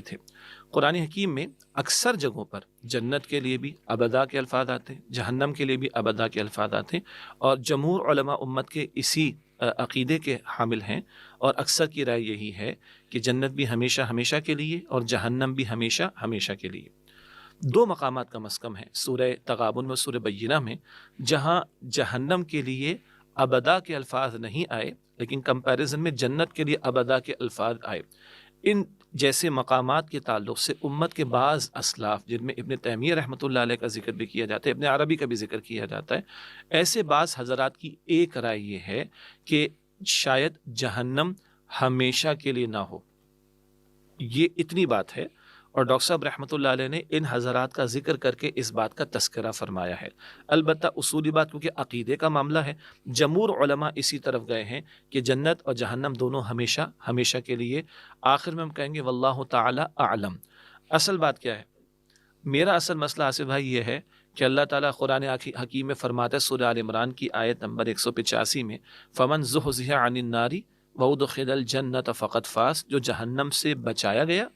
تھے۔ قرآن حکیم میں اکثر جگہوں پر جنت کے لیے بھی ابدا کے الفاظ آتے ہیں، جہنم کے لیے بھی ابدا کے الفاظ آتے ہیں، اور جمہور علماء امت کے اسی عقیدے کے حامل ہیں، اور اکثر کی رائے یہی ہے کہ جنت بھی ہمیشہ ہمیشہ کے لیے اور جہنم بھی ہمیشہ ہمیشہ کے لیے۔ دو مقامات کم از کم ہیں سورہ تغابن میں، سورہ بینہ میں، جہاں جہنم کے لیے ابدا کے الفاظ نہیں آئے لیکن کمپیریزن میں جنت کے لیے ابدا کے الفاظ آئے۔ ان جیسے مقامات کے تعلق سے امت کے بعض اسلاف، جن میں ابن تیمیہ رحمۃ اللہ علیہ کا ذکر بھی کیا جاتا ہے، ابن عربی کا بھی ذکر کیا جاتا ہے، ایسے بعض حضرات کی ایک رائے یہ ہے کہ شاید جہنم ہمیشہ کے لیے نہ ہو، یہ اتنی بات ہے، اور ڈاکٹر صاحب رحمۃ اللہ علیہ نے ان حضرات کا ذکر کر کے اس بات کا تذکرہ فرمایا ہے۔ البتہ اصولی بات کیونکہ عقیدے کا معاملہ ہے، جمہور علماء اسی طرف گئے ہیں کہ جنت اور جہنم دونوں ہمیشہ ہمیشہ کے لیے۔ آخر میں ہم کہیں گے واللہ تعالی اعلم۔ اصل بات کیا ہے؟ میرا اصل مسئلہ آصف بھائی یہ ہے کہ اللہ تعالیٰ قرآن حکیم میں فرماتا ہے سورہ آل عمران کی آیت نمبر 185 میں، فمن زحزح عن النار وادخل الجنۃ فقد فاز، جو جہنم سے بچایا گیا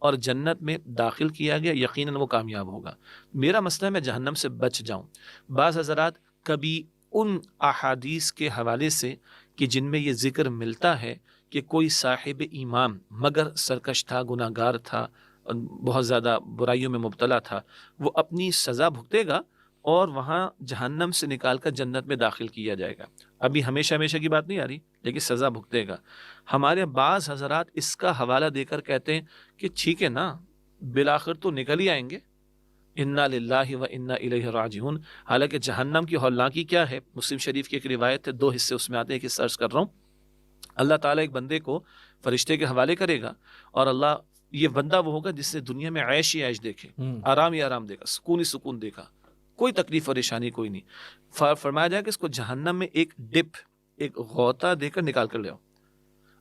اور جنت میں داخل کیا گیا یقیناً وہ کامیاب ہوگا۔ میرا مسئلہ ہے میں جہنم سے بچ جاؤں۔ بعض حضرات کبھی ان احادیث کے حوالے سے کہ جن میں یہ ذکر ملتا ہے کہ کوئی صاحب ایمان مگر سرکش تھا، گناہ گار تھا، بہت زیادہ برائیوں میں مبتلا تھا، وہ اپنی سزا بھگتے گا اور وہاں جہنم سے نکال کر جنت میں داخل کیا جائے گا۔ ابھی ہمیشہ ہمیشہ کی بات نہیں آ رہی لیکن سزا بھگتے گا۔ ہمارے بعض حضرات اس کا حوالہ دے کر کہتے ہیں کہ ٹھیک ہے نا، بالآخر تو نکل ہی آئیں گے، انا للہ و انا الیہ راجعون۔ حالانکہ جہنم کی ہولناکی کیا ہے؟ مسلم شریف کی ایک روایت ہے، 2 حصے اس میں آتے ہیں کہ سرچ کر رہا ہوں۔ اللہ تعالیٰ ایک بندے کو فرشتے کے حوالے کرے گا، اور اللہ، یہ بندہ وہ ہوگا جس نے دنیا میں عیش ہی عیش دیکھے، آرام ہی آرام دیکھا، سکون ہی سکون دیکھا، کوئی تکلیف اور پریشانی کوئی نہیں۔ فرمایا جائے کہ اس کو جہنم میں ایک ڈپ، ایک غوطہ دے کر نکال کر لے آؤ۔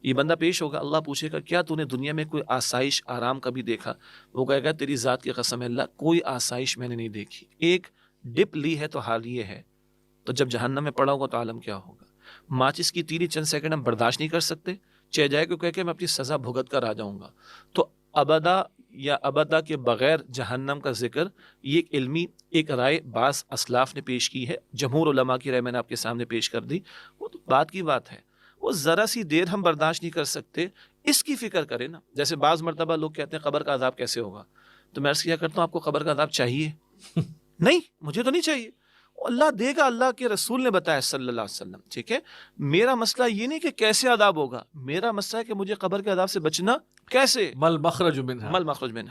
یہ بندہ پیش ہوگا، اللہ پوچھے گا کیا تو نے دنیا میں کوئی آسائش آرام کبھی دیکھا؟ وہ کہے گا تیری ذات کی قسم ہے اللہ، کوئی آسائش میں نے نہیں دیکھی، ایک ڈپ لی ہے تو حال یہ ہے۔ تو جب جہنم میں پڑا ہوگا تو عالم کیا ہوگا؟ ماچس کی تیری چند سیکنڈ ہم برداشت نہیں کر سکتے، چہ جائے کو کہہ کے میں اپنی سزا بھگت کر آ جاؤں گا۔ تو ابدا یا ابدا کے بغیر جہنم کا ذکر، یہ ایک علمی ایک رائے بعض اسلاف نے پیش کی ہے، جمہور علماء کی رائے میں نے آپ کے سامنے پیش کر دی۔ وہ تو بات کی بات ہے، وہ ذرا سی دیر ہم برداشت نہیں کر سکتے، اس کی فکر کریں نا۔ جیسے بعض مرتبہ لوگ کہتے ہیں قبر کا عذاب کیسے ہوگا، تو میں عرض کیا کرتا ہوں آپ کو قبر کا عذاب چاہیے؟ نہیں، مجھے تو نہیں چاہیے، اللہ دے گا، اللہ کے رسول نے بتایا صلی اللہ علیہ وسلم، ٹھیک ہے۔ میرا مسئلہ یہ نہیں کہ کیسے عذاب ہوگا، میرا مسئلہ ہے کہ مجھے قبر کے عذاب سے بچنا کیسے، مل مخرج منہا، مل مخرج منہا۔